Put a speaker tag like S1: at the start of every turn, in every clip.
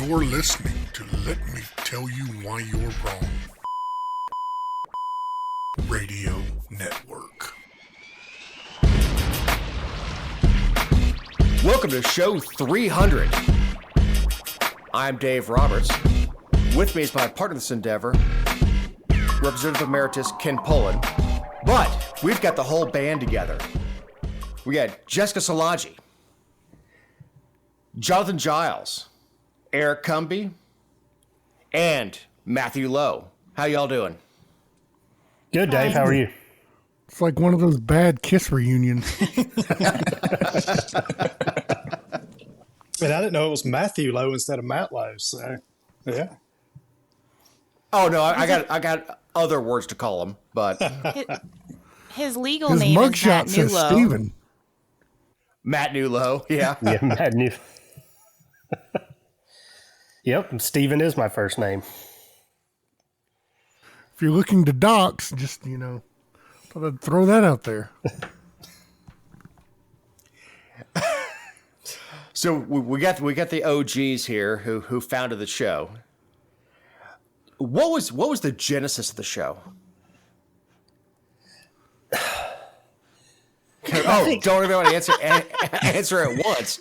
S1: You're listening to Let Me Tell You Why You're Wrong Radio Network.
S2: Welcome to show 300. I'm Dave Roberts. With me is my partner in this endeavor, Representative Emeritus Ken Poland. But we've got the whole band together. We got Jessica Szilagyi, Jonathan Giles, Eric Cumby, and Matthew Lowe. How y'all doing?
S3: Good, Dave. How are you?
S1: It's like one of those bad Kiss reunions.
S4: And I didn't know it was Matthew Lowe instead of Matt Lowe. So, yeah.
S2: Oh no, I got other words to call him, but
S5: his legal name is Matt
S1: says
S5: Newlow.
S1: Steven.
S2: Matt Newlow, yeah.
S3: Yeah, Matt New. Yep, and Steven is my first name.
S1: If you're looking to dox, just, thought I'd throw that out there.
S2: So we got the OGs here who founded the show. What was the genesis of the show? Oh, don't everybody answer at once.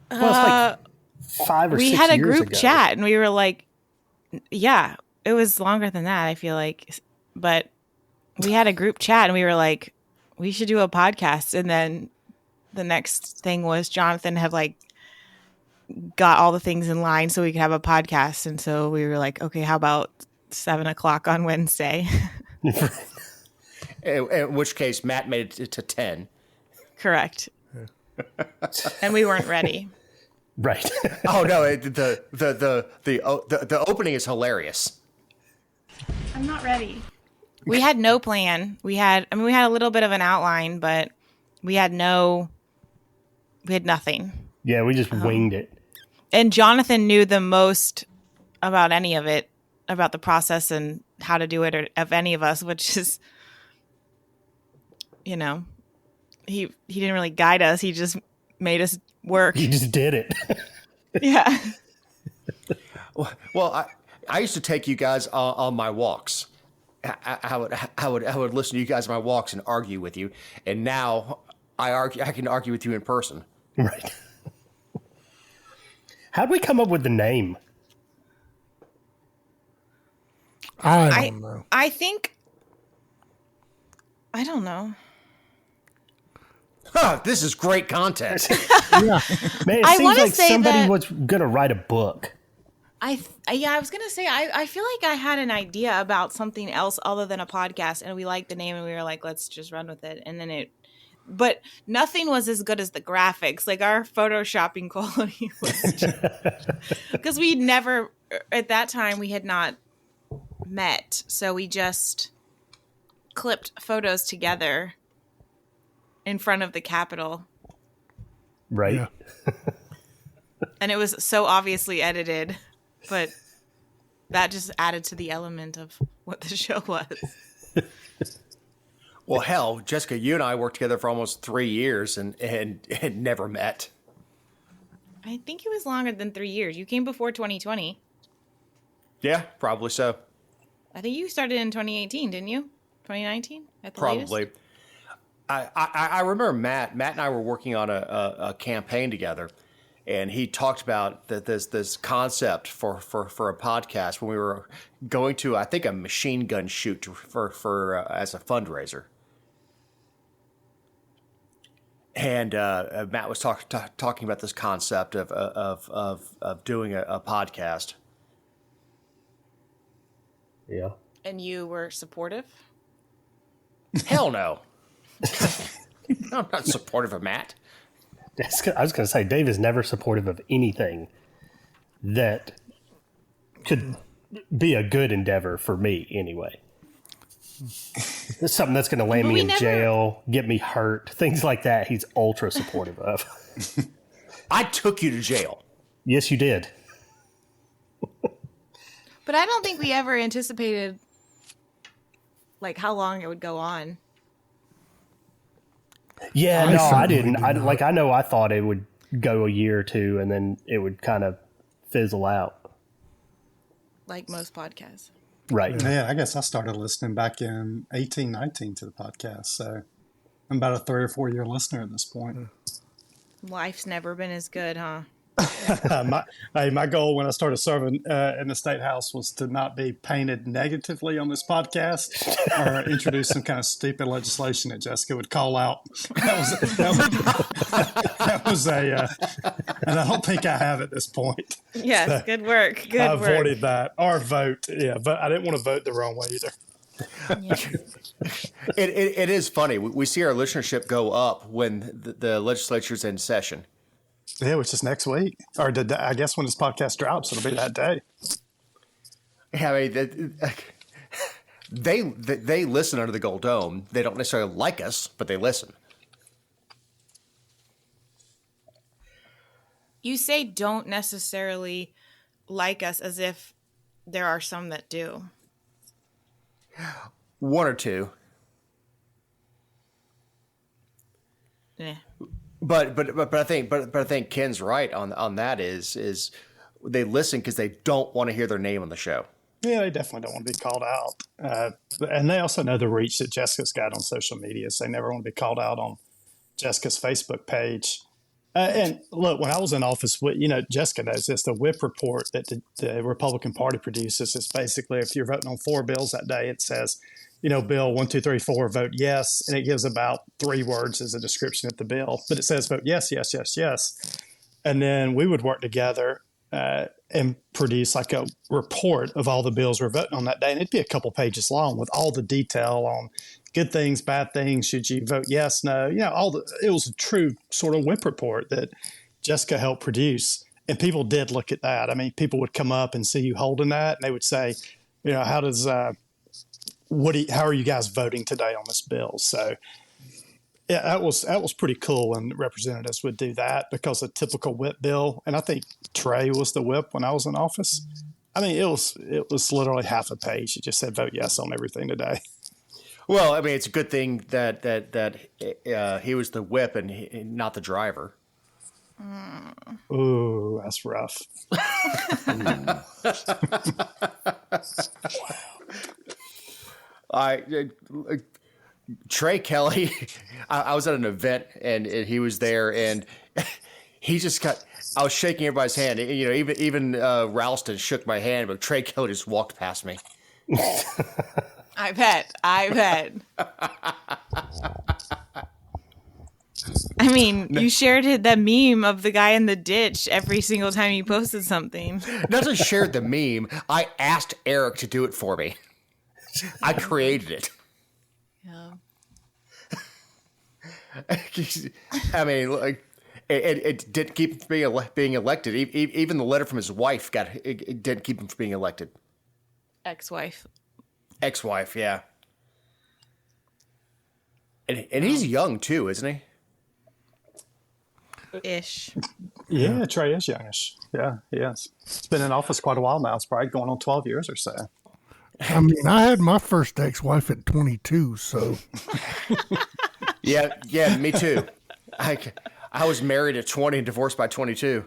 S3: Well, it's like 5 or 6 years ago.
S5: We had a group chat, and we were like, yeah, it was longer than that, I feel like. But we had a group chat, and we were like, we should do a podcast. And then the next thing was Jonathan had got all the things in line so we could have a podcast. And so we were like, okay, how about 7:00 on Wednesday?
S2: In which case, Matt made it to 10.
S5: Correct. And we weren't ready.
S3: Right.
S2: Oh no, the opening is hilarious.
S5: I'm not ready. We had no plan. We had a little bit of an outline, but we had nothing.
S3: Yeah, we just winged it.
S5: And Jonathan knew the most about any of it, about the process and how to do it, or of any of us, which is, he didn't really guide us. He just made us work.
S3: He just did it.
S5: Yeah.
S2: Well, I used to take you guys on my walks. I would listen to you guys on my walks and argue with you, and now I can argue with you in person.
S3: Right. How'd we come up with the name?
S1: I don't know.
S5: I think, I don't know.
S2: Huh, this is great content.
S1: Yeah.
S3: Man, it
S5: I
S3: seems
S5: wanna
S3: like
S5: say
S3: somebody
S5: that-
S3: was going to write a book.
S5: I was going to say, I feel like I had an idea about something else other than a podcast, and we liked the name, and we were like, let's just run with it. And then but nothing was as good as the graphics. Like, our photoshopping quality was, because at that time, we had not met. So we just clipped photos together in front of the Capitol.
S3: Right.
S1: Yeah.
S5: And it was so obviously edited, but that just added to the element of what the show was.
S2: Well, hell, Jessica, you and I worked together for almost 3 years and never met.
S5: I think it was longer than 3 years. You came before 2020.
S2: Yeah, probably so.
S5: I think you started in 2018, didn't you? 2019 at the latest?
S2: Probably. I remember Matt and I were working on a campaign together, and he talked about this concept for a podcast when we were going to, I think, a machine gun shoot for as a fundraiser. And Matt was talking about this concept of doing a podcast.
S3: Yeah.
S5: And you were supportive?
S2: Hell no. I'm not supportive of Matt.
S3: I was going to say, Dave is never supportive of anything that could be a good endeavor for me, anyway. It's something that's going to land me in jail, get me hurt, things like that. He's ultra supportive of.
S2: I took you to jail.
S3: Yes, you did.
S5: But I don't think we ever anticipated, how long it would go on.
S3: Yeah,
S1: I
S3: no, I
S1: certainly
S3: didn't.
S1: did not.
S3: I know I thought it would go a year or two, and then it would kind of fizzle out.
S5: Like most podcasts.
S3: Right.
S4: Yeah, I guess I started listening back in 1819 to the podcast. So I'm about a 3 or 4 year listener at this point.
S5: Life's never been as good, huh?
S4: My goal when I started serving in the state house was to not be painted negatively on this podcast or introduce some kind of stupid legislation that Jessica would call out. That was and I don't think I have at this point.
S5: Yes,
S4: So
S5: good work. Good
S4: I
S5: work.
S4: avoided that or vote. Yeah, but I didn't want to vote the wrong way either.
S5: Yeah.
S2: It is funny. We see our listenership go up when the legislature's in session.
S4: Yeah, which is next week, or I guess when this podcast drops, it'll be that day.
S2: Yeah, I mean, they listen under the Gold Dome. They don't necessarily like us, but they listen.
S5: You say don't necessarily like us as if there are some that do.
S2: One or two.
S5: Yeah.
S2: But I think Ken's right on that is they listen because they don't want to hear their name on the show.
S4: Yeah, they definitely don't want to be called out. And they also know the reach that Jessica's got on social media, so they never want to be called out on Jessica's Facebook page. And look, when I was in office, Jessica knows this, the whip report that the Republican Party produces is basically if you're voting on 4 bills that day, it says, bill 1, 2, 3, 4, vote yes. And it gives about 3 words as a description of the bill. But it says vote yes, yes, yes, yes. And then we would work together and produce like a report of all the bills we're voting on that day. And it'd be a couple pages long with all the detail on good things, bad things. Should you vote yes, no? It was a true sort of whip report that Jessica helped produce. And people did look at that. I mean, people would come up and see you holding that, and they would say, how are you guys voting today on this bill? So yeah, that was pretty cool when representatives would do that, because a typical whip bill, and I think Trey was the whip when I was in office. I mean, it was literally half a page. It just said vote yes on everything today.
S2: Well, I mean, it's a good thing that he was the whip and not the driver.
S4: Ooh, that's rough.
S2: Trey Kelly, I was at an event and he was there, and he just I was shaking everybody's hand. Even Ralston shook my hand, but Trey Kelly just walked past me.
S5: I bet. I mean, you shared the meme of the guy in the ditch every single time you posted something.
S2: Not just shared the meme, I asked Eric to do it for me. I created it.
S5: Yeah.
S2: I mean, like, it didn't keep him from being elected. Even the letter from his wife it didn't keep him from being elected.
S5: Ex-wife,
S2: yeah. And he's young too, isn't he?
S5: ish.
S4: Yeah, Trey is youngish. Yeah, he is. He's been in office quite a while now. It's probably going on 12 years or so.
S1: I mean, I had my first ex-wife at 22, so.
S2: Yeah, me too. I was married at 20 and divorced by 22.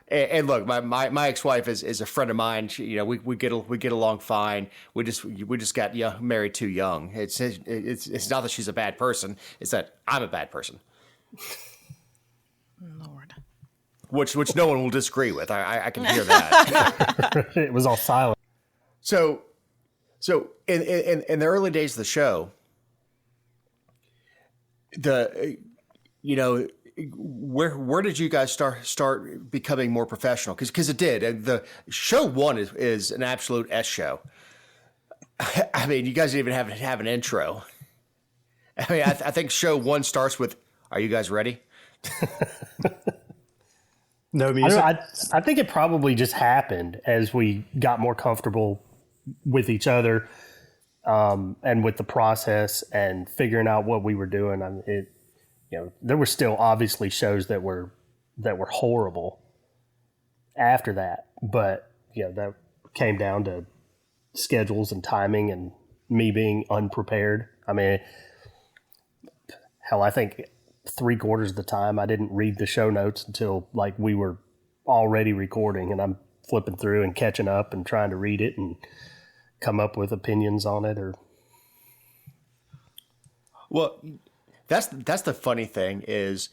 S2: And look, my ex-wife is a friend of mine. She, we get along fine. We just got married too young. It's not that she's a bad person. It's that I'm a bad person.
S5: Lord.
S2: Which no one will disagree with. I can hear that.
S3: It was all silent.
S2: So in the early days of the show, where did you guys start becoming more professional? Because it did. And the show 1 is an absolute S show. I mean, you guys didn't even have an intro. I mean, I think show 1 starts with, "Are you guys ready?"
S4: No music.
S3: I think it probably just happened as we got more comfortable with each other, and with the process and figuring out what we were doing. I mean, there were still obviously shows that were horrible after that, but that came down to schedules and timing and me being unprepared. I mean, hell, I think 3/4 of the time I didn't read the show notes until like we were already recording, and I'm flipping through and catching up and trying to read it and come up with opinions on it. Or
S2: Well, that's the funny thing is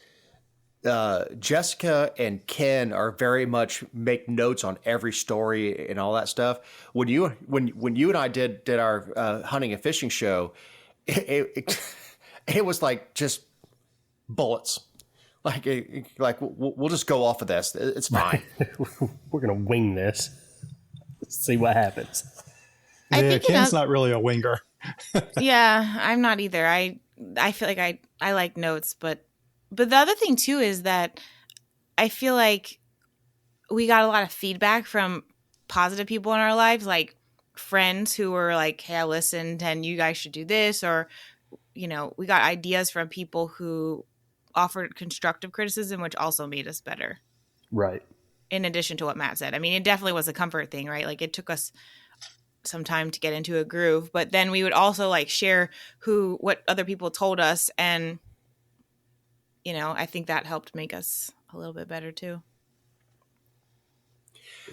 S2: Jessica and Ken are very much make notes on every story and all that stuff. When you and I did our hunting and fishing show, it was like just bullets. Like we'll just go off of this. It's fine.
S3: we're gonna wing this. See what happens.
S5: I
S4: Yeah,
S5: think
S4: Ken's not really a winger.
S5: Yeah, I'm not either. I feel like I like notes, but the other thing too is that I feel like we got a lot of feedback from positive people in our lives, like friends who were like, "Hey, I listened and you guys should do this," or we got ideas from people who offered constructive criticism, which also made us better.
S3: Right.
S5: In addition to what Matt said. I mean, it definitely was a comfort thing, right? Like it took us some time to get into a groove, but then we would also like share what other people told us, and I think that helped make us a little bit better too.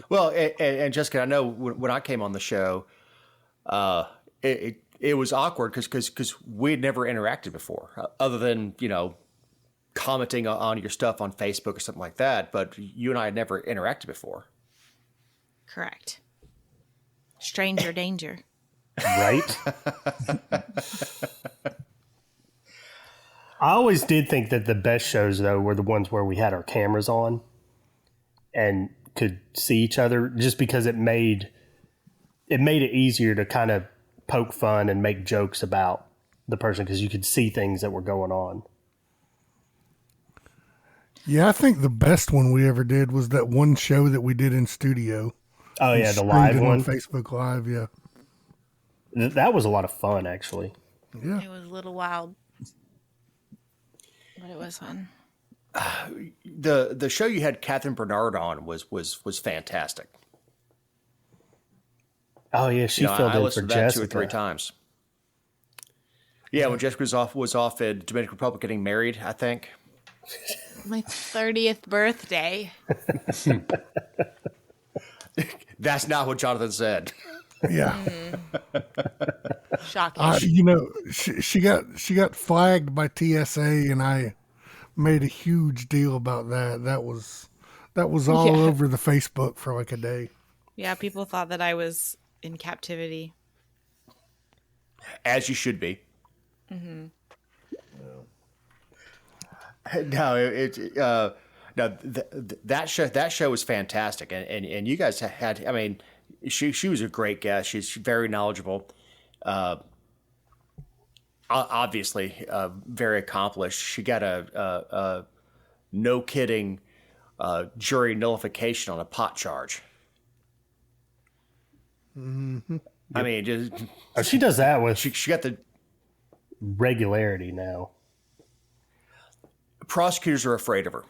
S2: Well, and Jessica, I know when I came on the show, it was awkward because we'd never interacted before, other than commenting on your stuff on Facebook or something like that. But you and I had never interacted before.
S5: Correct. Stranger danger.
S3: Right. I always did think that the best shows, though, were the ones where we had our cameras on and could see each other, just because it made it easier to kind of poke fun and make jokes about the person, because you could see things that were going on.
S1: Yeah, I think the best one we ever did was that one show that we did in studio.
S3: Oh,
S1: We
S3: yeah, the
S1: streamed
S3: live
S1: it
S3: one.
S1: on Facebook Live, yeah.
S3: That was a lot of fun, actually.
S1: Yeah.
S5: It was a little wild, but it was fun.
S2: The show you had Catherine Bernard on was fantastic.
S3: Oh, yeah, she filled
S2: I
S3: in for
S2: listened to that
S3: Jessica.
S2: 2 or 3 times. Yeah, when Jessica was off in Dominican Republic getting married, I think.
S5: My 30th birthday.
S2: That's not what Jonathan said.
S1: Yeah.
S5: Shocking.
S1: She got flagged by TSA, and I made a huge deal about that. That was all over the Facebook for like a day.
S5: Yeah, people thought that I was in captivity.
S2: As you should be.
S5: Mm-hmm.
S2: No, that show was fantastic, and you guys had. I mean, she was a great guest. She's very knowledgeable, obviously very accomplished. She got a no kidding jury nullification on a pot charge.
S1: Mm-hmm.
S2: I mean, just
S3: She does that with
S2: she got the
S3: regularity now.
S2: prosecutors are afraid of her.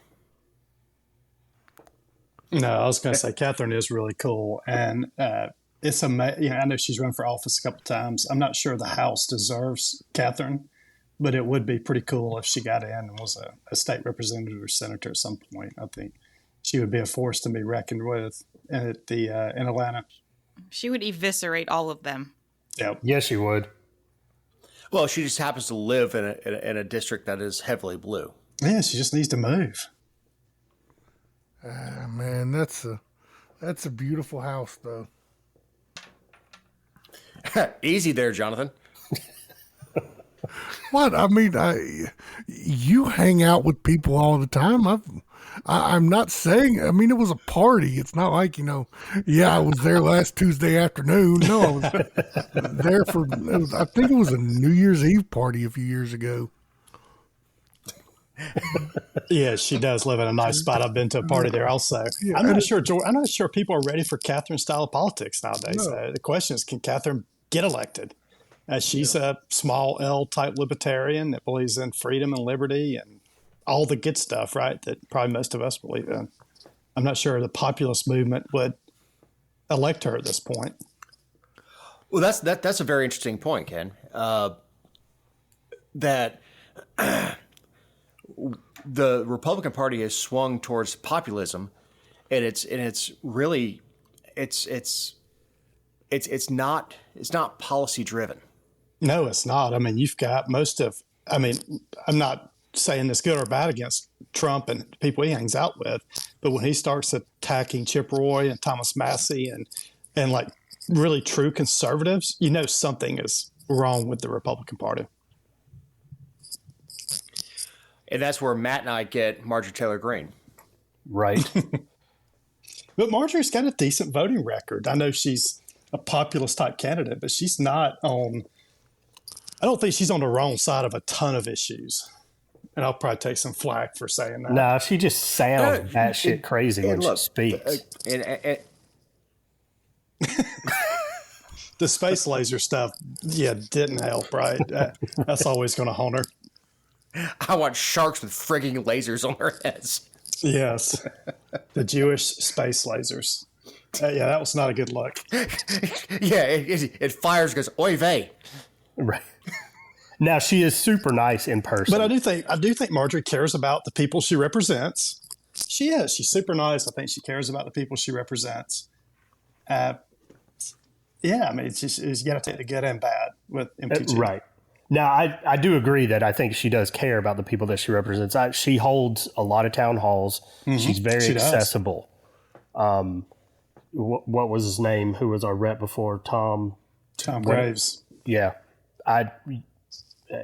S4: No, I was going to say Catherine is really cool, and it's amazing. I know she's run for office a couple times. I'm not sure the House deserves Catherine, but it would be pretty cool if she got in and was a state representative or senator at some point. I think she would be a force to be reckoned with in Atlanta.
S5: She would eviscerate all of them.
S4: Yep.
S3: Yes, she would.
S2: Well, she just happens to live in a district that is heavily blue.
S4: Yeah, she just needs to move.
S1: Man, that's a beautiful house, though.
S2: Easy there, Jonathan.
S1: What? I mean, you hang out with people all the time. I'm not saying. I mean, it was a party. It's not like Yeah, I was there last Tuesday afternoon. No, I was there for. I think it was a New Year's Eve party a few years ago.
S4: Yeah, she does live in a nice spot. I've been to a party there also.
S1: Yeah,
S4: I'm not sure people are ready for Catherine's style of politics nowadays.
S1: No.
S4: The question is, can Catherine get elected? She's a small L type libertarian that believes in freedom and liberty and all the good stuff, right? That probably most of us believe in. I'm not sure the populist movement would elect her at this point.
S2: Well, that's a very interesting point, Ken. That the Republican Party has swung towards populism, and it's really it's not policy driven.
S4: No, it's not. I mean, you've got I'm not saying this good or bad against Trump and people he hangs out with, but when he starts attacking Chip Roy and Thomas Massey and like really true conservatives, you know something is wrong with the Republican Party.
S2: And that's where Matt and I get Marjorie Taylor Greene.
S3: Right.
S4: But Marjorie's got a decent voting record. I know she's a populist type candidate, but she's not on. I don't think she's on the wrong side of a ton of issues. And I'll probably take some flack for saying that.
S3: No, she just sounds batshit crazy when she speaks.
S4: The space laser stuff, didn't help, right? That's always going to haunt her.
S2: I want sharks with frigging lasers on their heads.
S4: Yes. The Jewish space lasers. That was not a good look.
S2: Yeah, it fires, goes, oy vey.
S3: Right. Now, she is super nice in person.
S4: But I do think Marjorie cares about the people she represents. She is. She's super nice. I think she cares about the people she represents. I mean, you got to take the good and bad with MTG.
S3: Right. Now, I do agree that I think she does care about the people that she represents. She holds a lot of town halls. Mm-hmm. She's very accessible. What was his name? Who was our rep before? Tom
S4: Graves.
S3: Yeah.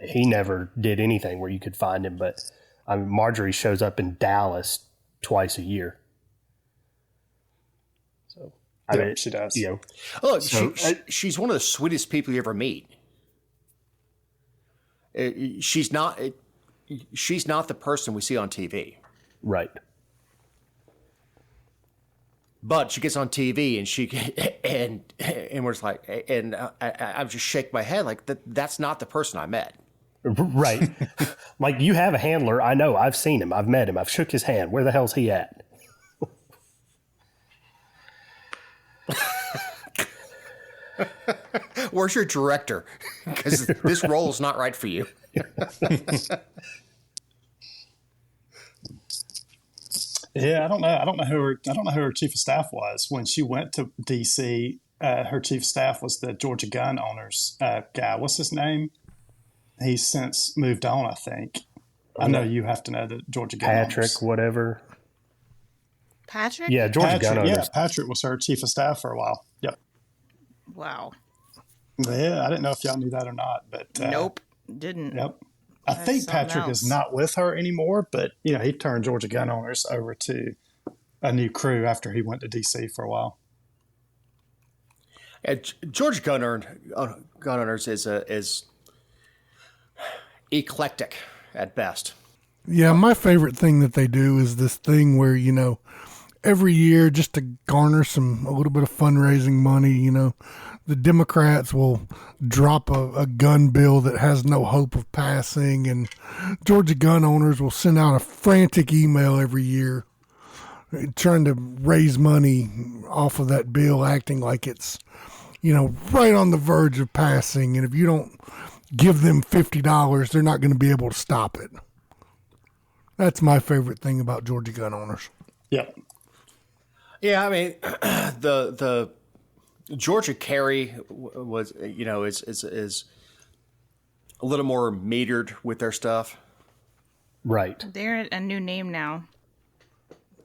S3: He never did anything where you could find him, but Marjorie shows up in Dallas twice a year. So
S4: I mean, she does.
S3: You know,
S2: look, she's one of the sweetest people you ever meet. She's not the person we see on TV.
S3: Right.
S2: But she gets on TV and we're just like, and I just shake my head like that's not the person I met.
S3: Right. Like, you have a handler. I know. I've seen him. I've met him. I've shook his hand. Where the hell's he at?
S2: Where's your director? Because this role is not right for you.
S4: Yeah, I don't know who her chief of staff was when she went to DC. Her chief of staff was the Georgia gun owners guy. What's his name? He's since moved on, I think. I know you have to know the Georgia gun owners.
S3: Patrick, whatever.
S5: Patrick?
S3: Yeah, Georgia gun owners.
S4: Yeah, Patrick was her chief of staff for a while. Yep.
S5: Wow.
S4: Yeah, I didn't know if y'all knew that or not, but
S5: nope, didn't.
S4: Yep. I think Patrick is not with her anymore, but he turned Georgia gun owners over to a new crew after he went to DC for a while.
S2: Georgia gun owners is eclectic at best.
S1: Yeah, my favorite thing that they do is this thing where, every year, just to garner a little bit of fundraising money, the Democrats will drop a gun bill that has no hope of passing, and Georgia gun owners will send out a frantic email every year trying to raise money off of that bill, acting like it's, right on the verge of passing. And if you don't give them $50, they're not going to be able to stop it. That's my favorite thing about Georgia gun owners.
S4: Yep.
S2: Yeah, I mean, the Georgia carry was, is a little more metered with their stuff.
S3: Right.
S5: They're a new name now.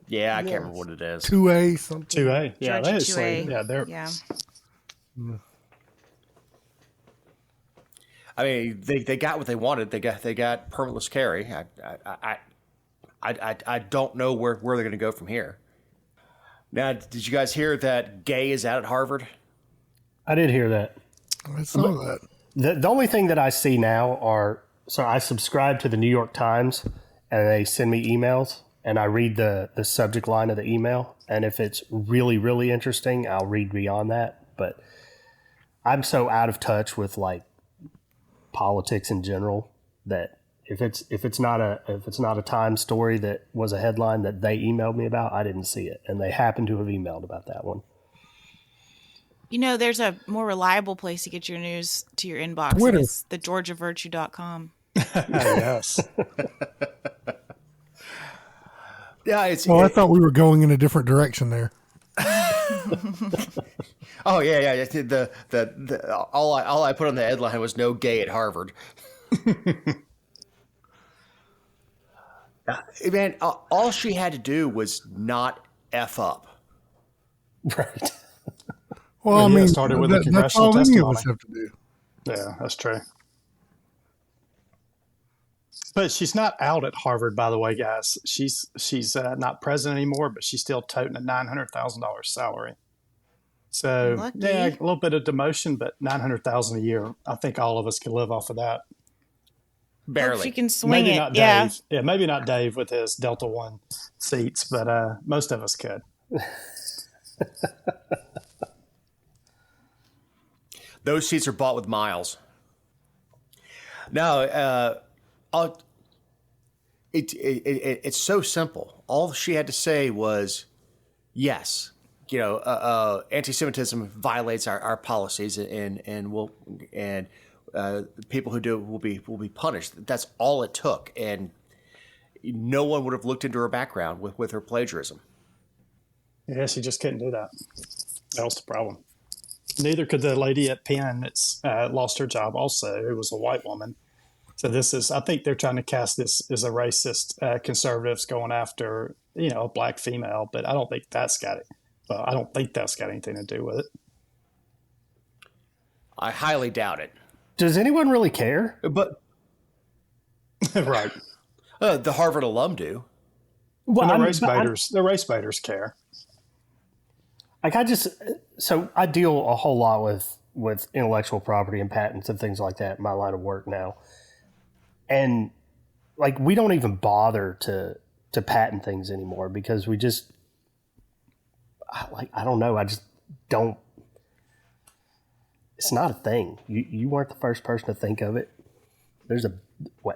S2: Yeah, I can't remember what it is.
S1: 2A something.
S4: 2A. Yeah,
S5: Georgia
S4: they
S5: 2A.
S4: Yeah, they're.
S5: Yeah.
S2: I mean, they got what they wanted. They got permitless carry. I don't know where they're going to go from here. Now, did you guys hear that Gay is out at Harvard?
S3: I did hear that.
S1: I saw that.
S3: The only thing that I see now so I subscribe to the New York Times, and they send me emails, and I read the subject line of the email. And if it's really, really interesting, I'll read beyond that. But I'm so out of touch with politics in general that if it's not a Times story that was a headline that they emailed me about, I didn't see it, and they happen to have emailed about that one.
S5: There's a more reliable place to get your news to your inbox.
S1: Twitter.
S5: It's thegeorgiavirtue.com.
S4: Yes.
S2: Yeah, it's.
S1: Well, I thought we were going in a different direction there.
S2: Oh yeah. All I put on the headline was "No gay at Harvard." Man, all she had to do was not f up.
S3: Right.
S1: Well, I
S4: yeah,
S1: mean,
S4: it started with the
S1: that's
S4: congressional
S1: all any of
S4: testimony.
S1: us have to do.
S4: Yeah, that's true. But she's not out at Harvard, by the way, guys. She's not president anymore, but she's still toting a $900,000 salary. So
S5: Lucky.
S4: yeah, a little bit of demotion, but $900,000 a year. I think all of us can live off of that.
S2: Barely.
S5: Hope she can swing
S4: Maybe
S5: it.
S4: not
S5: Yeah.
S4: Dave. Yeah, maybe not Dave with his Delta One seats, but most of us could.
S2: Those seats are bought with miles. No, it's so simple. All she had to say was, yes, anti-Semitism violates our policies, and people who do it will be punished. That's all it took, and no one would have looked into her background with her plagiarism.
S4: Yeah, she just couldn't do that. That was the problem. Neither could the lady at Penn that's lost her job also, who was a white woman. So I think they're trying to cast this as a racist conservatives going after, a black female, but I don't think that's got anything to do with it.
S2: I highly doubt it.
S3: Does anyone really care?
S2: But
S4: Right.
S2: the Harvard alum do.
S3: Well,
S4: And the race baiters care.
S3: Like I deal a whole lot with intellectual property and patents and things like that in my line of work now. And like, we don't even bother to patent things anymore because we just, I don't know. I just don't, it's not a thing. You weren't the first person to think of it. There's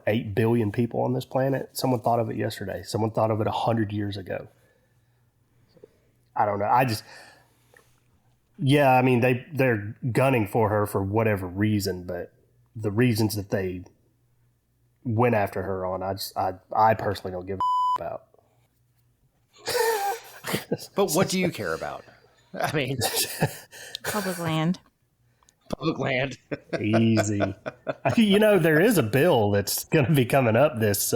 S3: 8 billion people on this planet. Someone thought of it yesterday. Someone thought of it 100 years ago. I don't know. I mean, they're gunning for her for whatever reason, but the reasons that they went after her on, I personally don't give a about.
S2: But what do you care about? I mean,
S5: Public land.
S2: public land.
S3: Easy. There is a bill that's going to be coming up this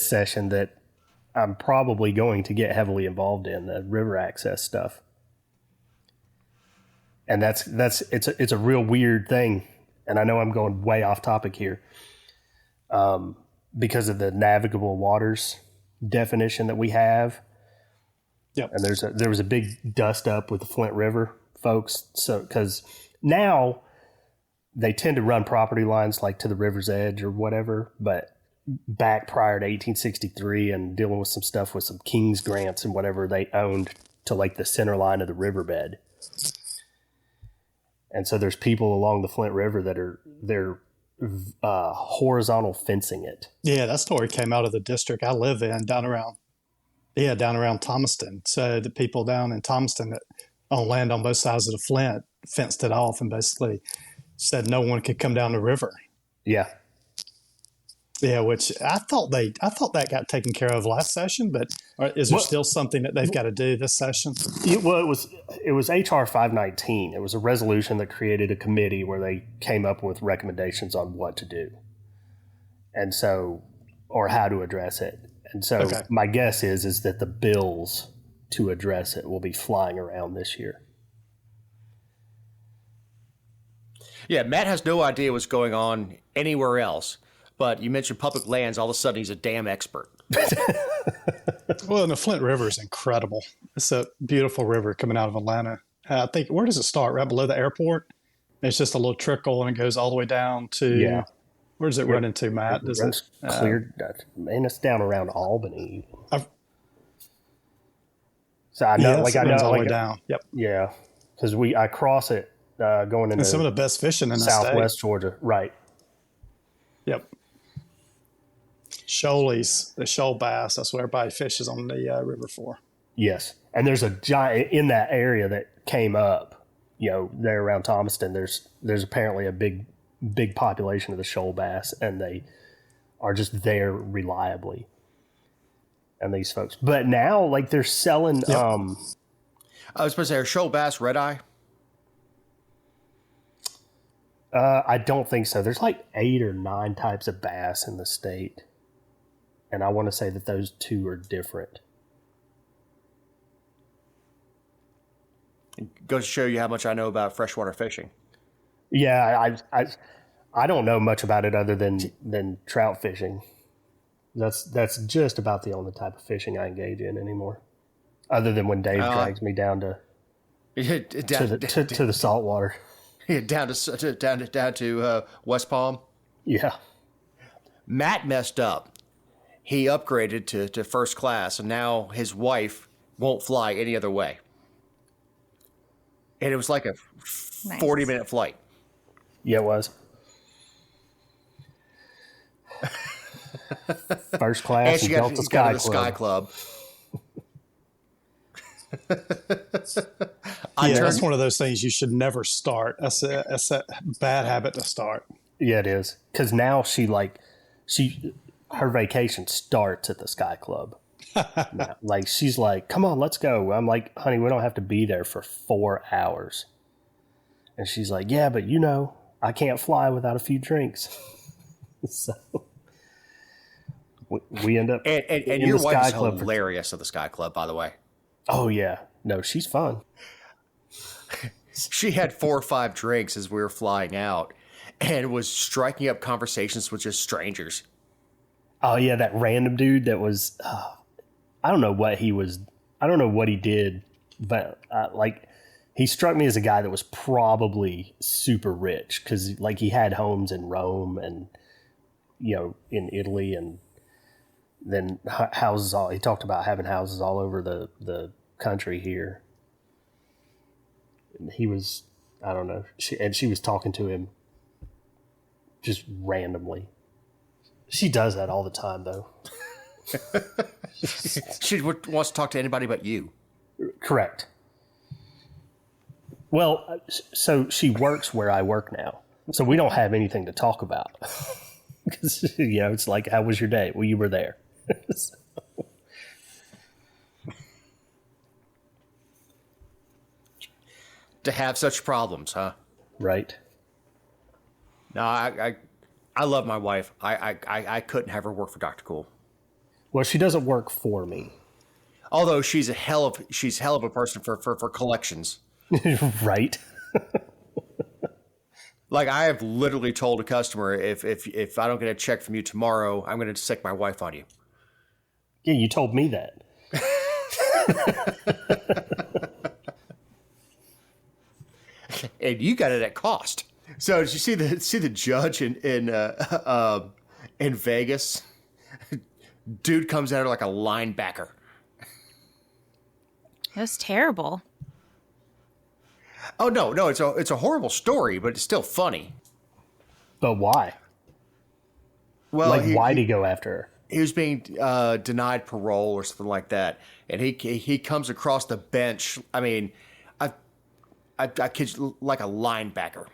S3: session that I'm probably going to get heavily involved in, the river access stuff. And it's a real weird thing. And I know I'm going way off topic here. Because of the navigable waters definition that we have.
S4: Yep.
S3: And there was a big dust up with the Flint River folks. So, because now they tend to run property lines like to the river's edge or whatever, but back prior to 1863 and dealing with some stuff with some King's grants and whatever they owned to like the center line of the riverbed. And so there's people along the Flint River that they're horizontal fencing it.
S4: Yeah, that story came out of the district I live in down around Thomaston. So the people down in Thomaston that own land on both sides of the Flint fenced it off and basically said no one could come down the river.
S3: Yeah.
S4: Yeah, which I thought that got taken care of last session, but is there still something that they've got to do this session?
S3: It was HR 519. It was a resolution that created a committee where they came up with recommendations on what to do, and so, or how to address it. And so, My guess is that the bills to address it will be flying around this year.
S2: Yeah, Matt has no idea what's going on anywhere else. But you mentioned public lands, all of a sudden he's a damn expert.
S4: Well, and the Flint River is incredible. It's a beautiful river coming out of Atlanta. I think, where does it start? Right below the airport? It's just a little trickle and it goes all the way down to, where does it run into, Matt?
S3: Does it cleared? And it's down around Albany. So I know, I know,
S4: all the way down. Yep.
S3: Yeah, because I cross it going into
S4: some of the best fishing in the
S3: Southwest
S4: state.
S3: Georgia. Right.
S4: Yep. Shoalies, the shoal bass, that's what everybody fishes on the river for.
S3: Yes. And there's a giant in that area that came up, there around Thomaston. There's apparently a big population of the shoal bass, and they are just there reliably. and these folks. But now, like, they're selling.
S4: Yep.
S2: I was supposed to say, are shoal bass red eye?
S3: I don't think so. There's like 8 or 9 types of bass in the state, and I want to say that those 2 are different.
S2: It goes to show you how much I know about freshwater fishing.
S3: Yeah, I don't know much about it other than trout fishing. That's just about the only type of fishing I engage in anymore, other than when Dave drags me down to the salt water.
S2: Down to West Palm.
S3: Yeah,
S2: Matt messed up. He upgraded to first class, and now his wife won't fly any other way. And it was like a 40-minute flight.
S3: Yeah, it was. First class
S2: And she got
S3: Delta
S2: to
S3: Sky
S2: the Sky Club.
S4: That's one of those things you should never start. That's a bad habit to start.
S3: Yeah, it is. Because now her vacation starts at the Sky Club. Now, like, she's like, come on, let's go. I'm like, honey, we don't have to be there for 4 hours. And she's like, yeah, but I can't fly without a few drinks. So we end up
S2: and your wife is hilarious at the Sky Club, by the way.
S3: Oh yeah, no, she's fun.
S2: She had 4 or 5 drinks as we were flying out, and was striking up conversations with just strangers.
S3: Oh yeah, that random dude that was, I don't know what he was. I don't know what he did, but he struck me as a guy that was probably super rich because like he had homes in Rome and in Italy, and then houses. He talked about having houses all over the country here. And he was, I don't know, she was talking to him just randomly. She does that all the time, though.
S2: She wants to talk to anybody but you.
S3: Correct. Well, so she works where I work now, so we don't have anything to talk about. Because it's like, how was your day? Well, you were there. So.
S2: To have such problems, huh?
S3: Right.
S2: No, I love my wife. I couldn't have her work for Dr. Cool.
S3: Well, she doesn't work for me.
S2: Although she's hell of a person for collections.
S3: Right.
S2: Like, I have literally told a customer, if I don't get a check from you tomorrow, I'm going to sick my wife on you.
S3: Yeah, you told me that.
S2: And you got it at cost. So did you see the judge in Vegas? Dude comes at her like a linebacker.
S5: That's terrible.
S2: Oh no, it's a horrible story, but it's still funny.
S3: But why?
S2: Well,
S3: why'd he go after her?
S2: He was being denied parole or something like that, and he comes across the bench. I mean, I kid you, like a linebacker.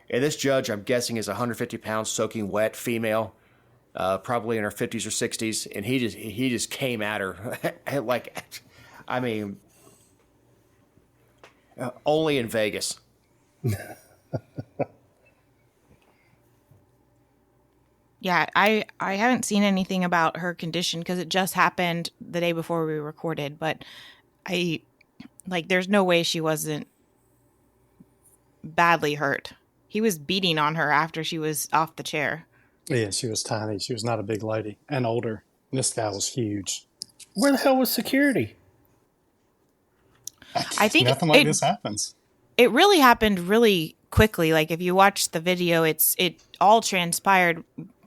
S2: And this judge, I'm guessing, is 150 pounds, soaking wet, female, probably in her 50s or 60s, and he just came at her like, I mean, only in Vegas.
S5: Yeah, I haven't seen anything about her condition because it just happened the day before we recorded, but there's no way she wasn't badly hurt. He was beating on her after she was off the chair.
S4: Yeah, she was tiny. She was not a big lady and older. This guy was huge.
S3: Where the hell was security?
S5: I think
S4: nothing like this happens.
S5: It really happened really quickly. Like, if you watch the video, it all transpired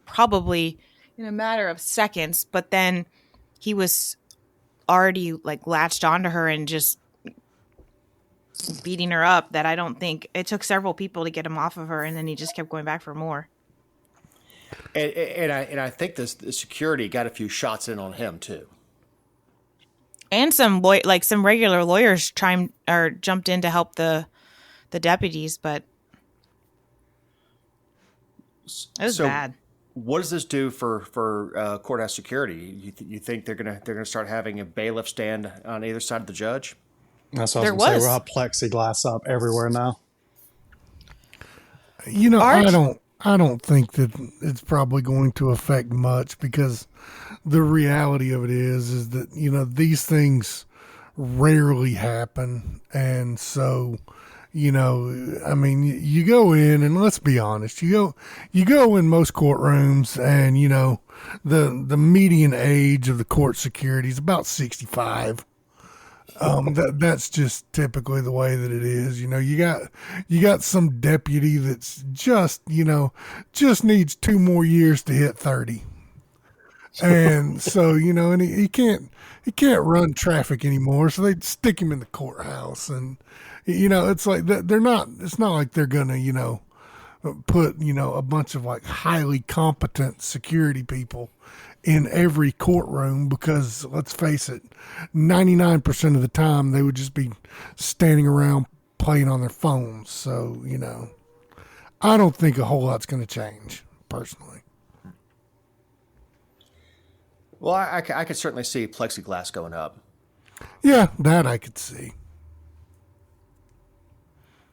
S5: probably in a matter of seconds, but then he was already like latched onto her and just beating her up, that I don't think it took several people to get him off of her, and then he just kept going back for more.
S2: And I think the security got a few shots in on him too.
S5: And some regular lawyers jumped in to help the deputies, but it was bad.
S2: what does this do for courthouse security? You think they're gonna start having a bailiff stand on either side of the judge?
S4: That's what I was going to say. We'll have plexiglass up everywhere now.
S1: You know, I don't think that it's probably going to affect much, because the reality of it is that, you know, these things rarely happen. And so, you know, I mean, you go in, and let's be honest, you go in most courtrooms, and, you know, the median age of the court security is about 65. That's just typically the way that it is. You know, you got some deputy that's just, you know, just needs 2 more years to hit 30. And so, you know, and he can't run traffic anymore. So they stick him in the courthouse, and, you know, it's like it's not like they're going to, you know, put, you know, a bunch of like highly competent security people in every courtroom, because let's face it, 99% of the time they would just be standing around playing on their phones. So, you know, I don't think a whole lot's going to change, personally.
S2: Well, I could certainly see plexiglass going up.
S1: Yeah, that I could see.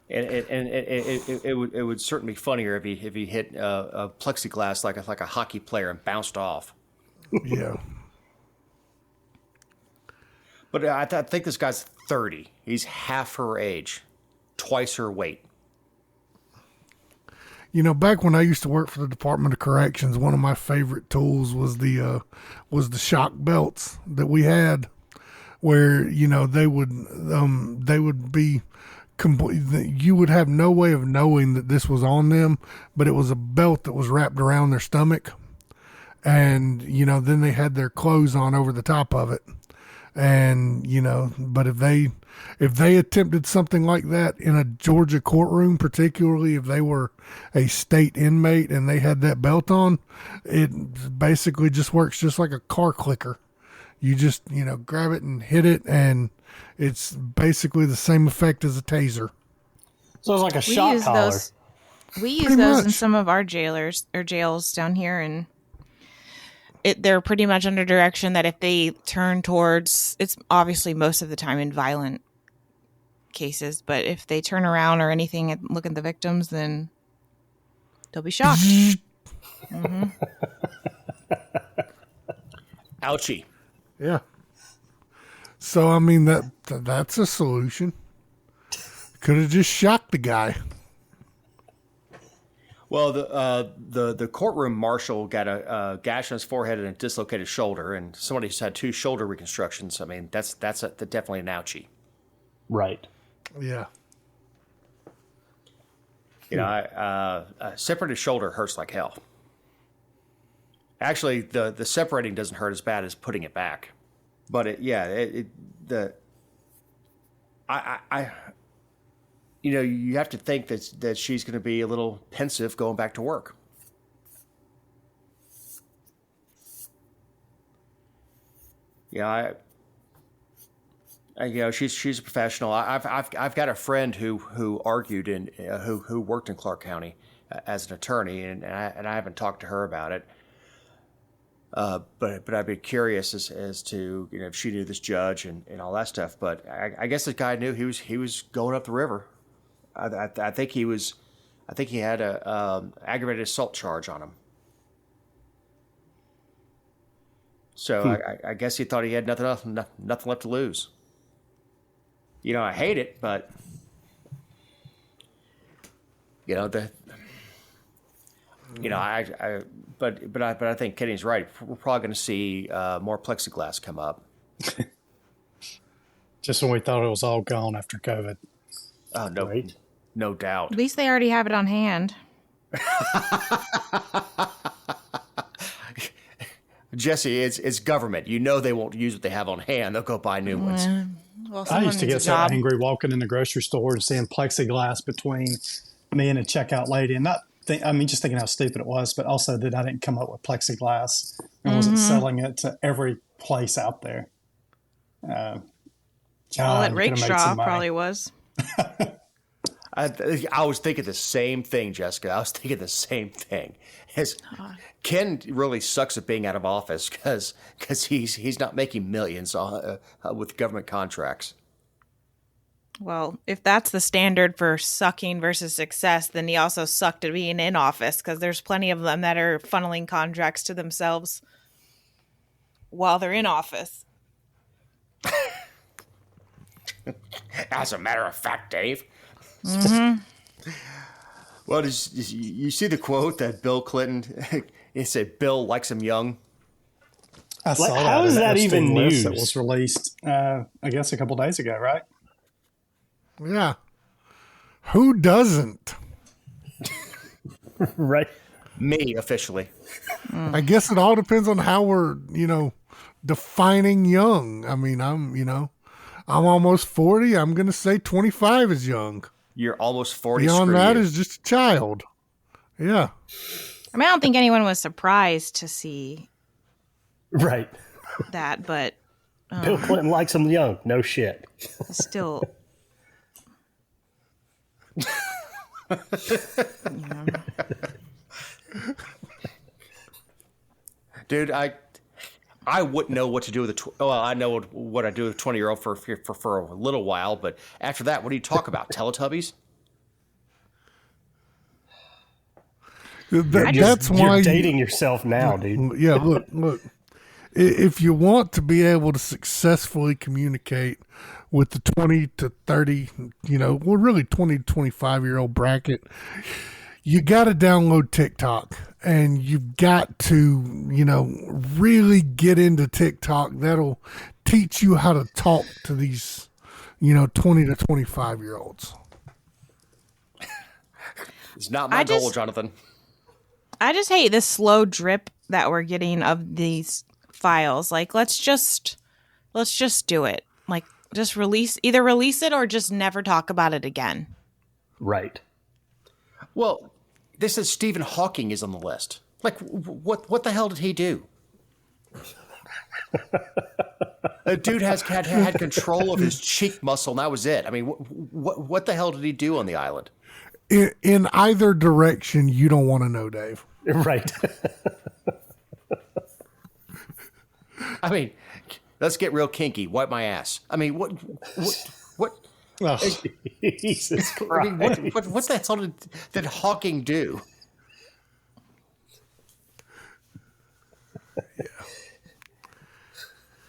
S2: And it would certainly be funnier if he hit a plexiglass like a hockey player and bounced off.
S1: Yeah.
S2: But I think this guy's 30. He's half her age, twice her weight.
S1: You know, back when I used to work for the Department of Corrections, one of my favorite tools was the shock belts that we had, where, you know, they would be complete. You would have no way of knowing that this was on them, but it was a belt that was wrapped around their stomach. And, you know, then they had their clothes on over the top of it. And, you know, but if they attempted something like that in a Georgia courtroom, particularly if they were a state inmate and they had that belt on, it basically just works just like a car clicker. You just, you know, grab it and hit it, and it's basically the same effect as a taser.
S3: So it's like a shock collar.
S5: We use those in some of our jails down here, and they're pretty much under direction that if they turn towards, it's obviously most of the time in violent cases, but if they turn around or anything and look at the victims, then they'll be shocked. Mm-hmm.
S2: Ouchie.
S1: Yeah. So, I mean, that's a solution. Could have just shocked the guy.
S2: Well, the courtroom marshal got a gash on his forehead and a dislocated shoulder, and somebody who's had 2 shoulder reconstructions. I mean, that's definitely an ouchie.
S3: Right.
S1: Yeah.
S2: You know, a separated shoulder hurts like hell. Actually, the separating doesn't hurt as bad as putting it back. But you know, you have to think that she's going to be a little pensive going back to work. Yeah, you know, she's a professional. I've got a friend who argued who worked in Clark County as an attorney, and I haven't talked to her about it. But I'd be curious as to, you know, if she knew this judge and all that stuff. But I guess this guy knew he was going up the river. I think he had a aggravated assault charge on him. So I guess he thought he had nothing left to lose. You know, I hate it, but you know but I think Kenny's right. We're probably going to see more plexiglass come up.
S4: Just when we thought it was all gone after COVID.
S2: Oh no, right? No doubt.
S5: At least they already have it on hand.
S2: Jesse, it's government. You know they won't use what they have on hand. They'll go buy new ones.
S5: Well,
S4: I used to get so angry walking in the grocery store and seeing plexiglass between me and a checkout lady, and just thinking how stupid it was, but also that I didn't come up with plexiglass and wasn't selling it to every place out there.
S5: At Rakestraw probably was.
S2: I was thinking the same thing, Jessica. I was thinking the same thing. His Ken really sucks at being out of office because he's not making millions with government contracts.
S5: Well, if that's the standard for sucking versus success, then he also sucked at being in office, because there's plenty of them that are funneling contracts to themselves while they're in office.
S2: As a matter of fact, Dave.
S5: Mm-hmm.
S2: Well, you see the quote that Bill Clinton, he said Bill likes him young?
S4: I saw that.
S3: How is that even news?
S4: That was released, I guess, a couple days ago, right?
S1: Yeah. Who doesn't?
S3: Right.
S2: Me, officially.
S1: I guess it all depends on how we're, defining young. I mean, I'm almost 40. I'm going to say 25 is young.
S2: You're almost 40.
S1: Beyond that is just a child. Yeah.
S5: I mean, I don't think anyone was surprised to see
S3: Right.
S5: that, but
S3: Bill Clinton likes him young. No shit.
S5: still.
S2: Dude, I wouldn't know what to do with I know what I do with a 20-year-old for a little while, but after that, what do you talk about? Teletubbies?
S1: That's why
S3: You're dating yourself now, dude.
S1: Yeah, look. If you want to be able to successfully communicate with the 20 to 30, really 20 to 25-year-old bracket, you got to download TikTok, and you've got to, really get into TikTok. That'll teach you how to talk to these, 20 to 25-year-olds.
S2: It's not my goal, Jonathan.
S5: I just hate this slow drip that we're getting of these files. Like, let's just do it. Like, just either release it or just never talk about it again.
S3: Right.
S2: Well, this is Stephen Hawking is on the list. Like, what the hell did he do? A dude had control of his cheek muscle, and that was it. I mean, what the hell did he do on the island?
S1: In either direction, you don't want to know, Dave.
S3: Right.
S2: I mean, let's get real kinky. Wipe my ass. I mean, what?
S4: Oh,
S3: Jesus Christ.
S2: I mean, what the hell did Hawking do?
S1: Yeah.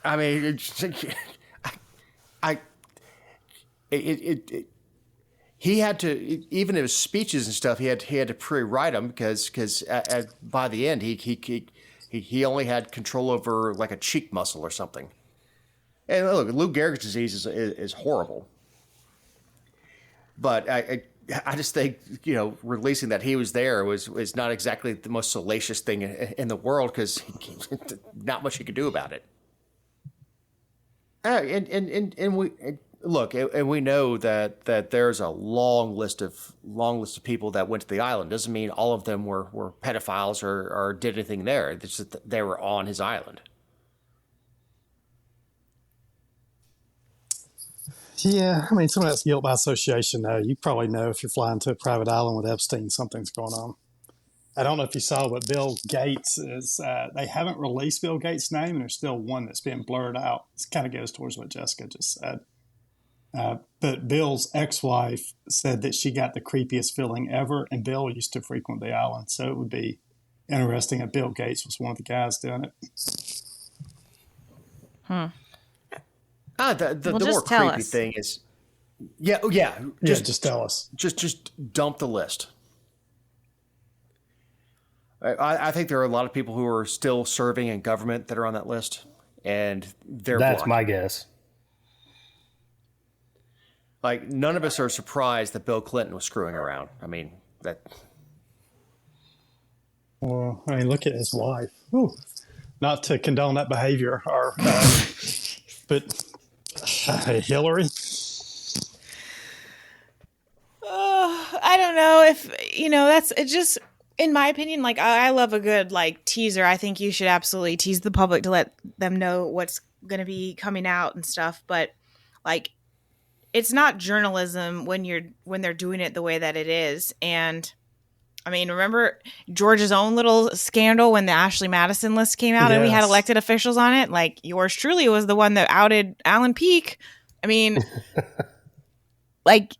S2: I mean, he had to, even his speeches and stuff, he had to pre-write them because by the end he only had control over like a cheek muscle or something. And look, Lou Gehrig's disease is horrible. But I just think, releasing that he was there was not exactly the most salacious thing in the world, because not much he could do about it. And we know that there's a long list of people that went to the island. Doesn't mean all of them were pedophiles or did anything there. It's just that they were on his island.
S4: yeah. I mean, some of that's guilt by association, though. You probably know if you're flying to a private island with Epstein, something's going on. I don't know if you saw, but Bill Gates is, they haven't released Bill Gates' name, and there's still one that's being blurred out. It kind of goes towards what Jessica just said. But Bill's ex-wife said that she got the creepiest feeling ever, and Bill used to frequent the island. So it would be interesting if Bill Gates was one of the guys doing it.
S2: The more creepy thing is, just
S4: tell us.
S2: Just dump the list. I think there are a lot of people who are still serving in government that are on that list, and that's
S3: blocked. My guess.
S2: Like, none of us are surprised that Bill Clinton was screwing around. I mean, that.
S4: Well, I mean, look at his wife. Ooh. Not to condone that behavior, but Hillary.
S5: I don't know if that's it. Just in my opinion, like, I love a good teaser. I think you should absolutely tease the public to let them know what's going to be coming out and stuff. But it's not journalism when they're doing it the way that it is. And I mean, remember George's own little scandal when the Ashley Madison list came out and we had
S4: Yes.
S5: elected officials on it? Like, yours truly was the one that outed Alan Peake. I mean, like,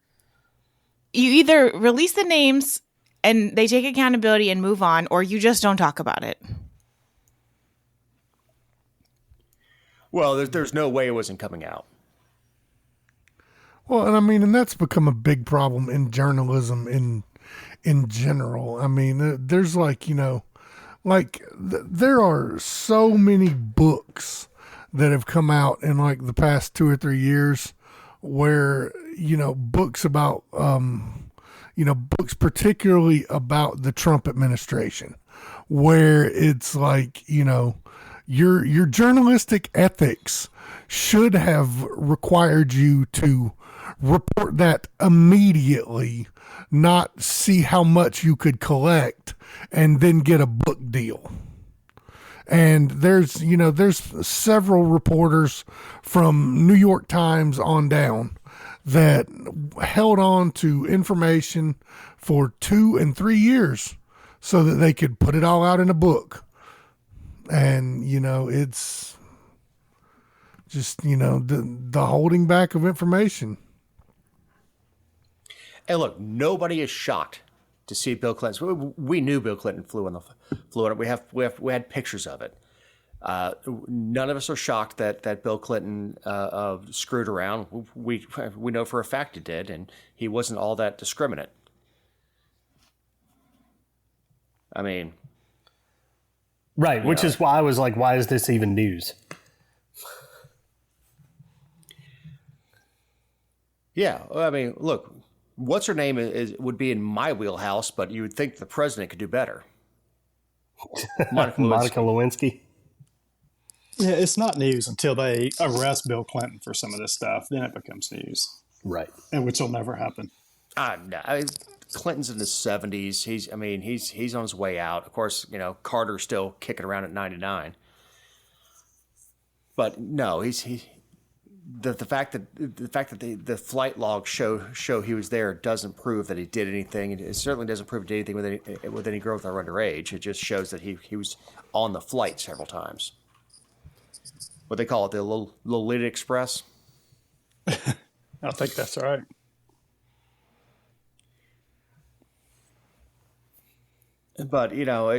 S5: you either release the names and they take accountability and move on, or you just don't talk about it.
S2: Well, there's no way it wasn't coming out.
S1: Well, and I mean, and that's become a big problem in journalism in general. I mean, there's like, you know, like there are so many books that have come out in like the past 2 or 3 years where, you know, books about, you know, books particularly about the Trump administration, where it's like, you know, your journalistic ethics should have required you to report that immediately, not see how much you could collect and then get a book deal. And there's, you know, there's several reporters from New York Times on down that held on to information for 2 and 3 years so that they could put it all out in a book. And, you know, it's just, you know, the holding back of information.
S2: And look, nobody is shocked to see Bill Clinton. We knew Bill Clinton flew on it. We had pictures of it. None of us are shocked that Bill Clinton screwed around. We know for a fact he did, and he wasn't all that discriminate. I mean,
S3: right, which is why I was like, why is this even news?
S2: Yeah, I mean, look. What's her name would be in my wheelhouse, but you would think the president could do better.
S3: Monica Lewinsky.
S4: Yeah, it's not news until they arrest Bill Clinton for some of this stuff. Then it becomes news.
S3: Right.
S4: And which will never happen.
S2: No, Clinton's in his 70s. He's on his way out. Of course, you know, Carter's still kicking around at 99. But no, the fact that the flight logs show he was there doesn't prove that he did anything. It certainly doesn't prove he did anything with any girls that are underage. It just shows that he was on the flight several times. What they call it, the Lolita Express.
S4: I think that's right.
S2: But you know,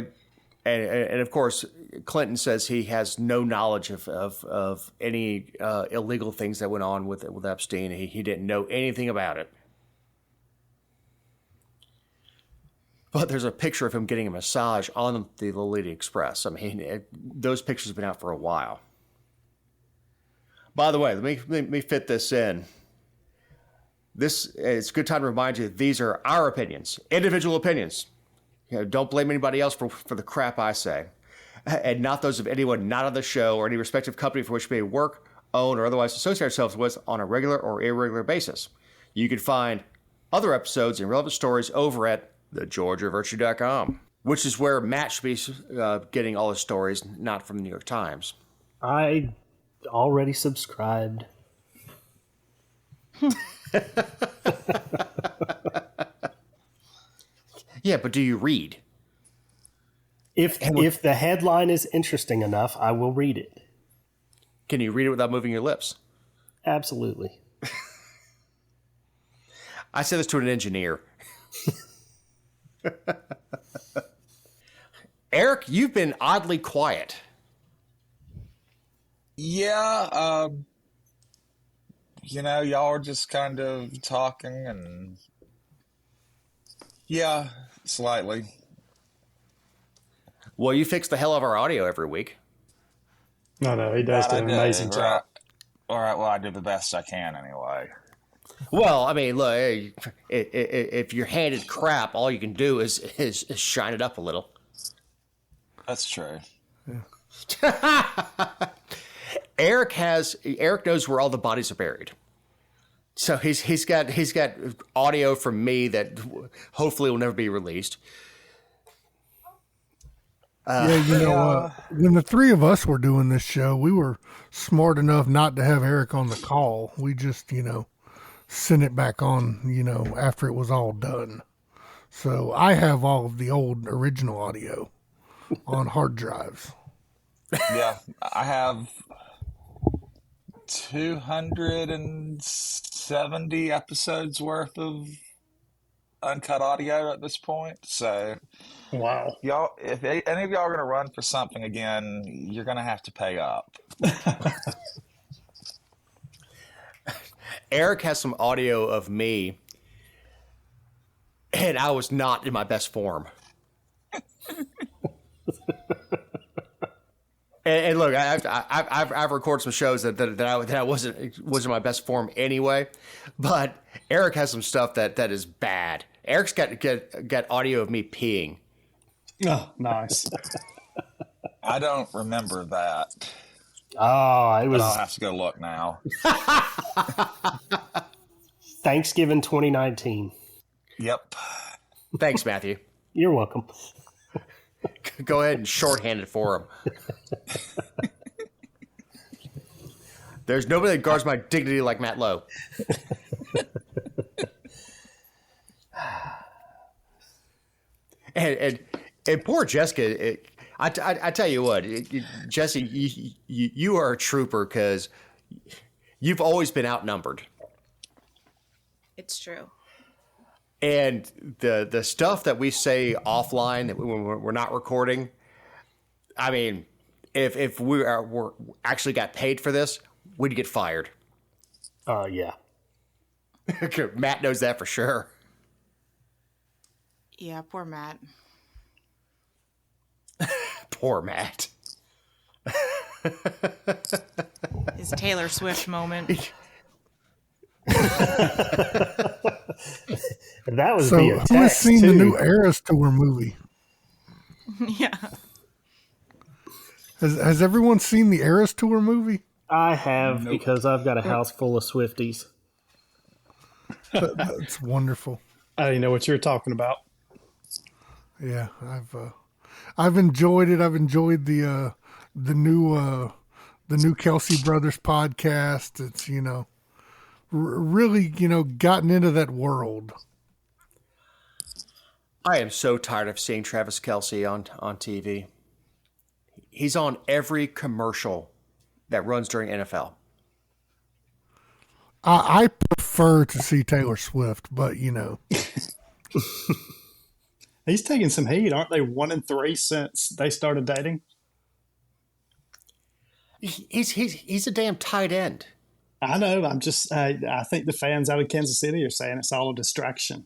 S2: and of course, Clinton says he has no knowledge of any illegal things that went on with Epstein. He didn't know anything about it. But there's a picture of him getting a massage on the Lolita Express. I mean, those pictures have been out for a while. By the way, let me fit this in. It's a good time to remind you that these are our opinions, individual opinions. You know, don't blame anybody else for the crap I say, and not those of anyone not on the show or any respective company for which we may work, own, or otherwise associate ourselves with on a regular or irregular basis. You can find other episodes and relevant stories over at thegeorgiavirtue.com, which is where Matt should be getting all his stories, not from the New York Times.
S3: I already subscribed.
S2: Yeah, but do you read?
S3: If the headline is interesting enough, I will read it.
S2: Can you read it without moving your lips?
S3: Absolutely.
S2: I say this to an engineer. Eric, you've been oddly quiet.
S6: Yeah, you know, y'all are just kind of talking and yeah, slightly.
S2: Well, you fix the hell of our audio every week.
S4: No, he does do an amazing job.
S6: Right. All right, well, I do the best I can anyway.
S2: Well, I mean, look, if you're handed crap, all you can do is shine it up a little.
S6: That's true.
S2: Eric knows where all the bodies are buried. So he's got audio from me that hopefully will never be released.
S1: When the three of us were doing this show, we were smart enough not to have Eric on the call. We just, sent it back on, after it was all done. So I have all of the old original audio on hard drives.
S6: Yeah, I have 270 episodes worth of uncut audio at this point. So,
S4: Wow.
S6: y'all, if any of y'all are going to run for something again, you're going to have to pay up.
S2: Eric has some audio of me, and I was not in my best form. And look, I've recorded some shows that I wasn't in my best form anyway, but Eric has some stuff that is bad. Eric's got audio of me peeing.
S4: Oh, nice.
S6: I don't remember that.
S3: Oh, it
S6: But
S3: was
S6: I'll have to go look now.
S3: Thanksgiving 2019.
S6: Yep.
S2: Thanks, Matthew.
S3: You're welcome.
S2: Go ahead and shorthand it for him. There's nobody that guards my dignity like Matt Lowe. and poor Jessica. I tell you what, Jesse, you are a trooper because you've always been outnumbered.
S5: It's true.
S2: And the stuff that we say offline that when we're not recording, I mean, if we're actually got paid for this, we'd get fired.
S3: Yeah.
S2: Matt knows that for sure.
S5: Yeah, poor Matt.
S2: Poor Matt.
S5: His Taylor Swift moment.
S3: That was
S1: So
S3: via
S1: who has
S3: text,
S1: seen
S3: too.
S1: the new Eras Tour movie?
S5: Yeah.
S1: Has everyone seen the Eras Tour movie?
S3: I have, because I've got a house full of Swifties.
S1: That's wonderful.
S4: I didn't know what you were talking about.
S1: Yeah, I've enjoyed it. I've enjoyed the new Kelsey Brothers podcast. It's really gotten into that world.
S2: I am so tired of seeing Travis Kelce on TV. He's on every commercial that runs during NFL.
S1: I prefer to see Taylor Swift, but
S4: He's taking some heat. Aren't they 1-3 since they started dating?
S2: He's a damn tight end.
S4: I know. I think the fans out of Kansas City are saying it's all a distraction.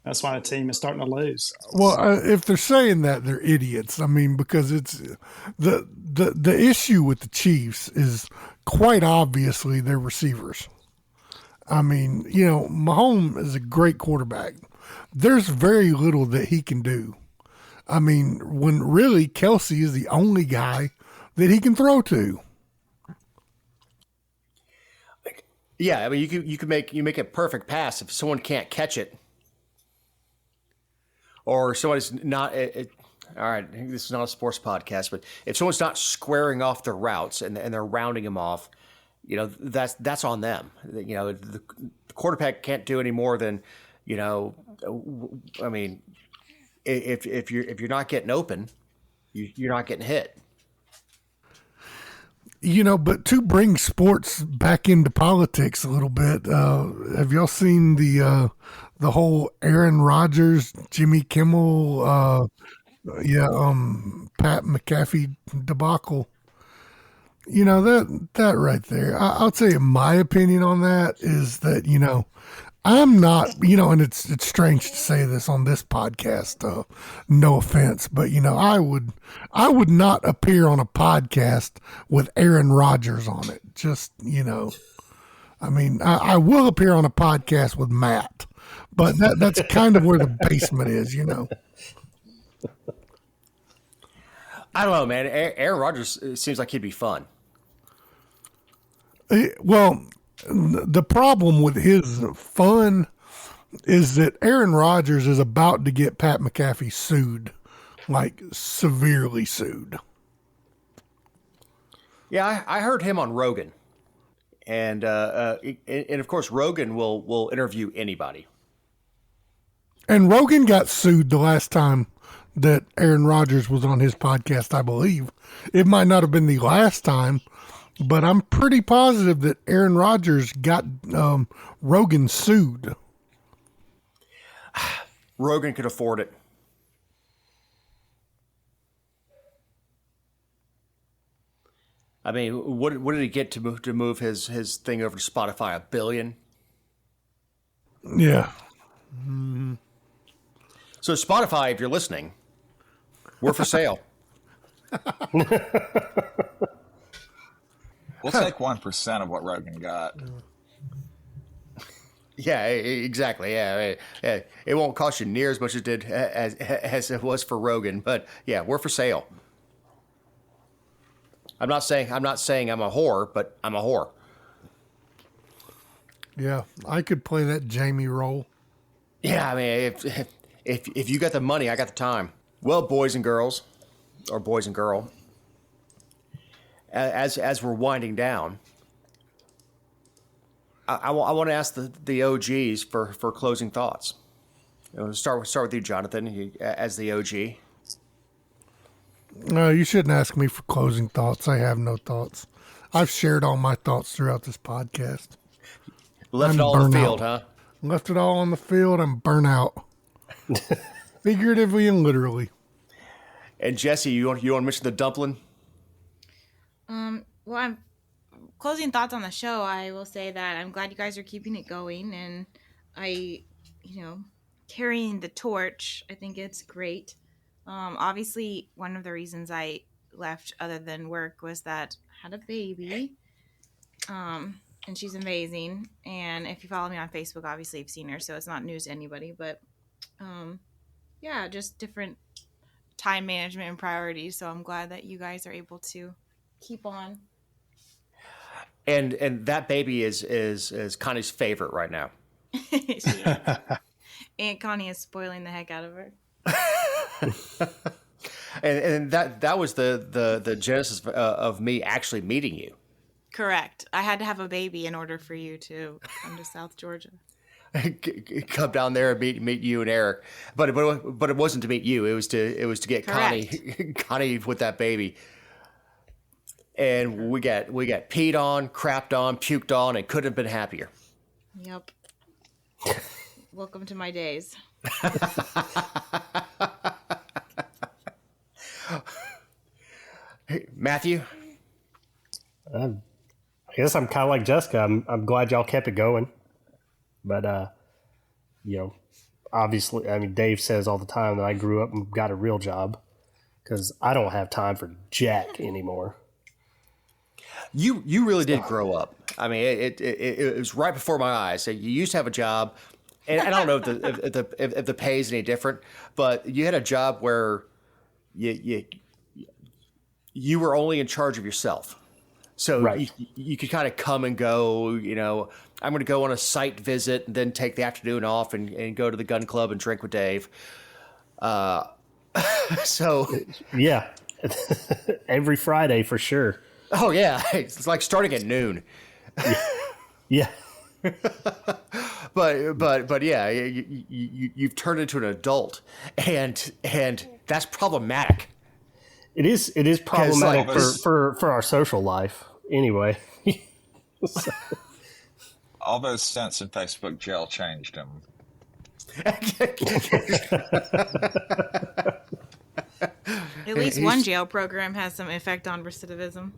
S4: That's why the team is starting to lose.
S1: well, if they're saying that, they're idiots. I mean, because it's the issue with the Chiefs is quite obviously their receivers. I mean, Mahomes is a great quarterback. There's very little that he can do. I mean, when really Kelsey is the only guy that he can throw to.
S2: Yeah, I mean, you can make a perfect pass if someone can't catch it, or somebody's not. All right, this is not a sports podcast, but if someone's not squaring off their routes and they're rounding them off, that's on them. The quarterback can't do any more than, I mean, if you're not getting open, you're not getting hit.
S1: But to bring sports back into politics a little bit, have y'all seen the whole Aaron Rodgers, Jimmy Kimmel, Pat McAfee debacle? That right there. I'll tell you my opinion on that is that I'm not, and it's strange to say this on this podcast. No offense, but I would not appear on a podcast with Aaron Rodgers on it. Just I mean, I will appear on a podcast with Matt, but that's kind of where the basement is.
S2: I don't know, man. Aaron Rodgers seems like he'd be fun.
S1: Well, the problem with his fun is that Aaron Rodgers is about to get Pat McAfee sued, like severely sued.
S2: Yeah, I heard him on Rogan, and of course Rogan will interview anybody.
S1: And Rogan got sued the last time that Aaron Rodgers was on his podcast, I believe. It might not have been the last time, but I'm pretty positive that Aaron Rodgers got Rogan sued.
S2: Rogan could afford it. I mean, what did he get to move his thing over to Spotify? $1 billion.
S1: Yeah.
S2: So Spotify, if you're listening, we're for sale.
S6: We'll take 1% of what Rogan got.
S2: Yeah, exactly. Yeah, it won't cost you near as much as it did as it was for Rogan, but yeah, we're for sale. I'm not saying I'm a whore, but I'm a whore.
S1: Yeah, I could play that Jamie role.
S2: Yeah, I mean, if you got the money, I got the time. Well, boys and girls, or boys and girl, as we're winding down, I want to ask the OGs for closing thoughts. Start with you, Jonathan, as the OG.
S1: No, you shouldn't ask me for closing thoughts. I have no thoughts. I've shared all my thoughts throughout this podcast.
S2: Left it all on the field, huh?
S1: Left it all on the field. I'm burnt out. Figuratively and literally.
S2: And Jesse, you want to mention the dumpling?
S5: Well, I'm closing thoughts on the show. I will say that I'm glad you guys are keeping it going, and carrying the torch. I think it's great. Obviously, one of the reasons I left, other than work, was that I had a baby. And she's amazing. And if you follow me on Facebook, obviously you've seen her, so it's not news to anybody. But just different time management and priorities. So I'm glad that you guys are able to keep on.
S2: And that baby is Connie's favorite right now.
S5: She is. Aunt Connie is spoiling the heck out of her.
S2: and that was the genesis of me actually meeting you.
S5: Correct. I had to have a baby in order for you to come to South Georgia.
S2: Come down there and meet you and Eric, but it wasn't to meet you. It was to get Connie with that baby. And we got peed on, crapped on, puked on, and couldn't have been happier.
S5: Yep. Welcome to my days.
S2: Hey, Matthew?
S3: I guess I'm kind of like Jessica. I'm glad y'all kept it going. But, obviously, I mean, Dave says all the time that I grew up and got a real job because I don't have time for jack anymore.
S2: You really did grow up. I mean, it was right before my eyes. So you used to have a job, and I don't know if the pay is any different, but you had a job where you were only in charge of yourself. So
S3: right.
S2: you could kind of come and go, I'm going to go on a site visit and then take the afternoon off and go to the gun club and drink with Dave. So
S3: yeah, every Friday for sure.
S2: Oh yeah, it's like starting at noon.
S3: Yeah.
S2: But yeah, you've turned into an adult, and that's problematic.
S3: It is problematic for our social life anyway. So.
S6: All those stints in Facebook jail changed him.
S5: At least one jail program has some effect on recidivism.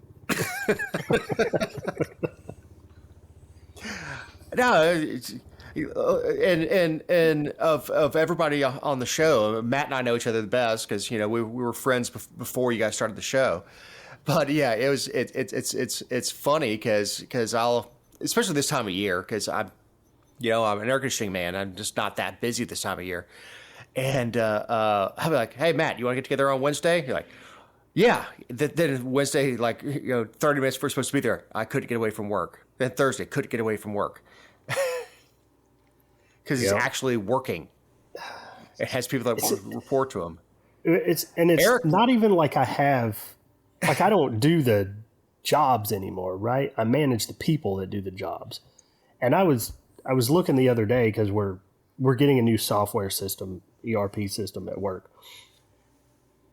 S2: No, and of everybody on the show, Matt and I know each other the best because we were friends before you guys started the show. But yeah, it's funny because I'll, especially this time of year, because I'm an air conditioning man. I'm just not that busy this time of year, and I'll be like, hey Matt, you want to get together on Wednesday? You're like, yeah. Then Wednesday, 30 minutes before we're supposed to be there, I couldn't get away from work. Then Thursday, couldn't get away from work. Because he's actually working. It has people that report to him.
S3: It's Eric, not even like I don't do the jobs anymore, right? I manage the people that do the jobs. And I was looking the other day because we're we're getting a new software system, ERP system at work.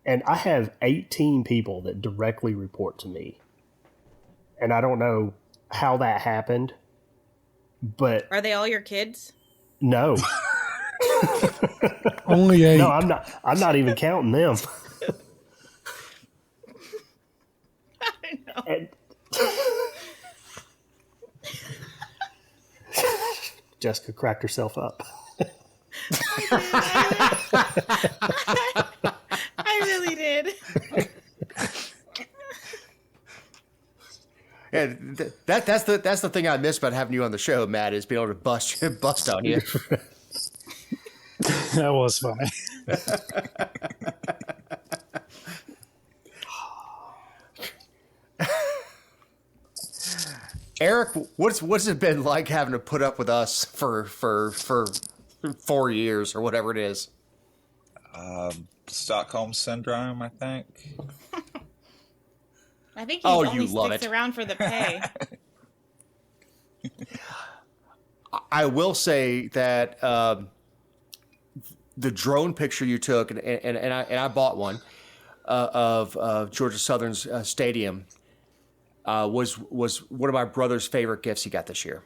S3: And I have 18 people that directly report to me. And I don't know how that happened, but
S5: Are they all your kids?
S3: no.
S1: Only 8.
S3: No, I'm not even counting them.
S5: I know.
S3: And Jessica cracked herself up.
S5: I really did.
S2: Yeah, that's the thing I miss about having you on the show, Matt, is being able to bust on you.
S4: That was funny.
S2: Eric, what's it been like having to put up with us for 4 years or whatever it is?
S6: Stockholm syndrome, I think.
S5: I think he
S2: Oh,
S5: only
S2: you love
S5: sticks
S2: it.
S5: around for the pay.
S2: I will say that the drone picture you took, and I bought one of Georgia Southern's stadium, was one of my brother's favorite gifts he got this year.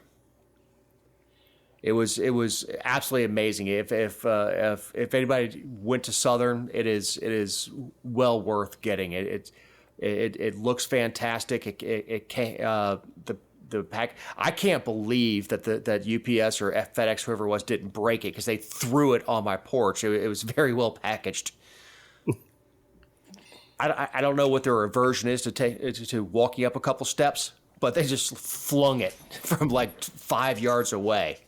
S2: It was absolutely amazing. If anybody went to Southern, it is well worth getting. It looks fantastic. It can't the pack. I can't believe that that UPS or FedEx, whoever it was, didn't break it because they threw it on my porch. It was very well packaged. I don't know what their aversion is to walking up a couple steps, but they just flung it from like 5 yards away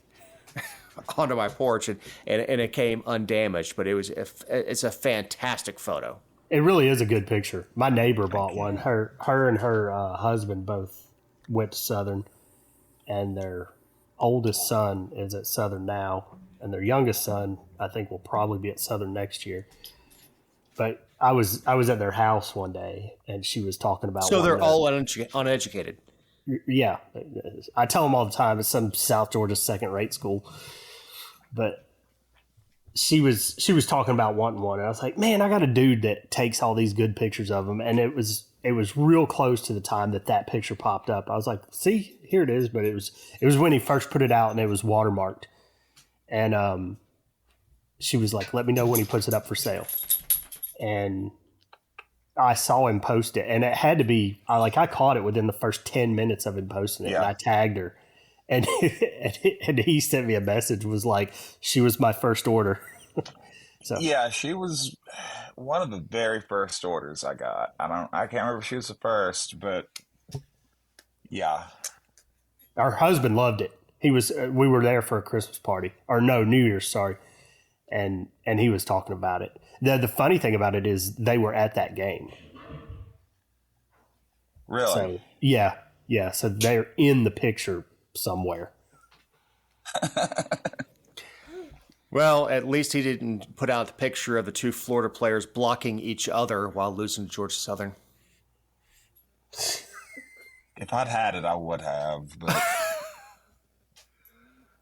S2: onto my porch, and it came undamaged. But it's a fantastic photo.
S3: It really is a good picture. My neighbor bought one. Her and her husband both went to Southern, and their oldest son is at Southern now, and their youngest son, I think, will probably be at Southern next year. But I was at their house one day, and she was talking about.
S2: So they're all uneducated.
S3: Yeah, I tell them all the time it's some South Georgia second-rate school, but she was talking about wanting one, and I was like, man, I got a dude that takes all these good pictures of them, and it was real close to the time that picture popped up. I was like, see, here it is, but it was when he first put it out, and it was watermarked, and she was like, let me know when he puts it up for sale, and I saw him post it, and it had to be I caught it within the first 10 minutes of him posting it, and I tagged her. And he sent me a message, was like, she was my first order. So
S6: yeah, she was one of the very first orders I got. I can't remember if she was the first, but yeah.
S3: Our husband loved it. We were there for a Christmas party, or no, New Year's, sorry. And he was talking about it. The funny thing about it is they were at that game.
S6: Really?
S3: So yeah. So they're in the picture somewhere.
S2: Well, at least he didn't put out the picture of the two Florida players blocking each other while losing to Georgia Southern.
S6: If I'd had it, I would have. But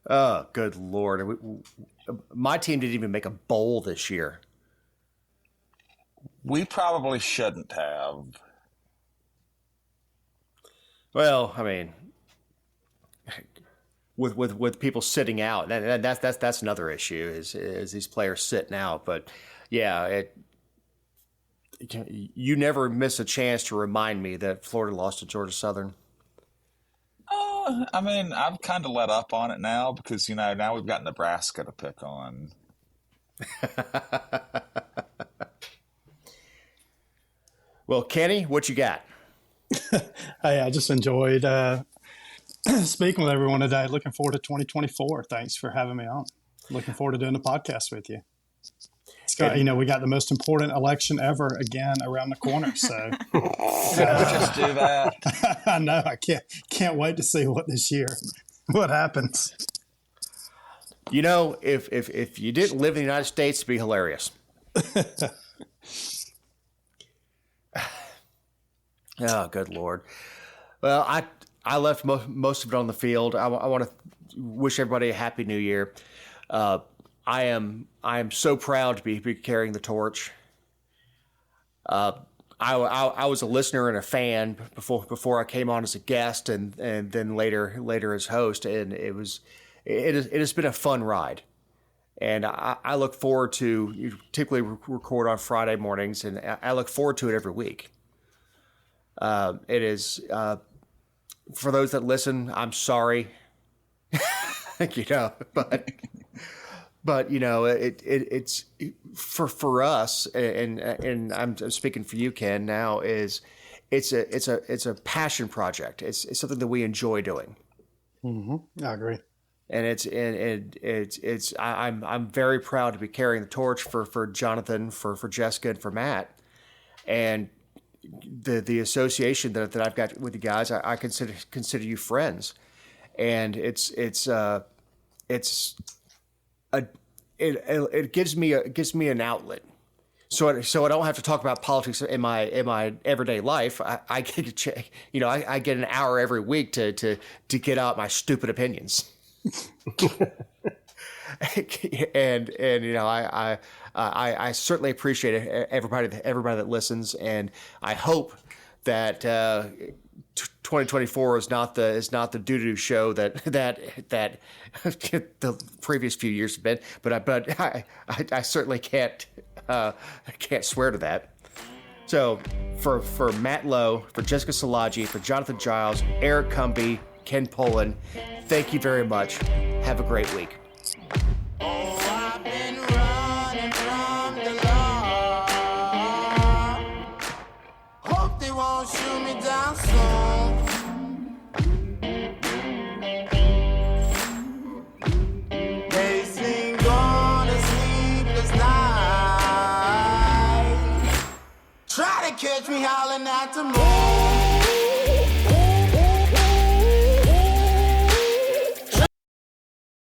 S2: oh, good Lord. My team didn't even make a bowl this year.
S6: we probably shouldn't have.
S2: Well, I mean, with people sitting out, that's another issue is these players sitting out. But yeah, you never miss a chance to remind me that Florida lost to Georgia Southern.
S6: I mean, I've kind of let up on it now because, now we've got Nebraska to pick on.
S2: Well, Kenny, what you got?
S4: Hey, I just enjoyed speaking with everyone today. Looking forward to 2024. Thanks for having me on. Looking forward to doing the podcast with you. It's got, we got the most important election ever again around the corner. So
S6: Just do that.
S4: I know I can't wait to see what happens.
S2: If you didn't live in the United States, it'd be hilarious. Oh, good Lord. Well, I left most of it on the field. I want to wish everybody a happy new year. I am so proud to be carrying the torch. I was a listener and a fan before I came on as a guest, and then later as host, and it has been a fun ride. And I look forward to, you typically record on Friday mornings, and I look forward to it every week. It is, for those that listen, I'm sorry, but it's for us, and I'm speaking for you, Ken, now it's a passion project. It's something that we enjoy doing.
S4: Mm-hmm. I agree.
S2: And I'm very proud to be carrying the torch for Jonathan, for Jessica, and for Matt, and the association that I've got with you guys. I consider you friends, and it gives me an outlet. So I don't have to talk about politics in my everyday life. I get an hour every week to get out my stupid opinions. and I certainly appreciate everybody that listens, and I hope that 2024 is not the doo-doo show that the previous few years have been, but I certainly can't swear to that. So for Matt Lowe, for Jessica Szilagyi, for Jonathan Giles, Eric Cumby, Ken Poland, thank you very much. Have a great week.
S7: Oh, I've been running from the law. Hope they won't shoot me down soon. Days been gone, a sleepless night. Try to catch me howling at the moon.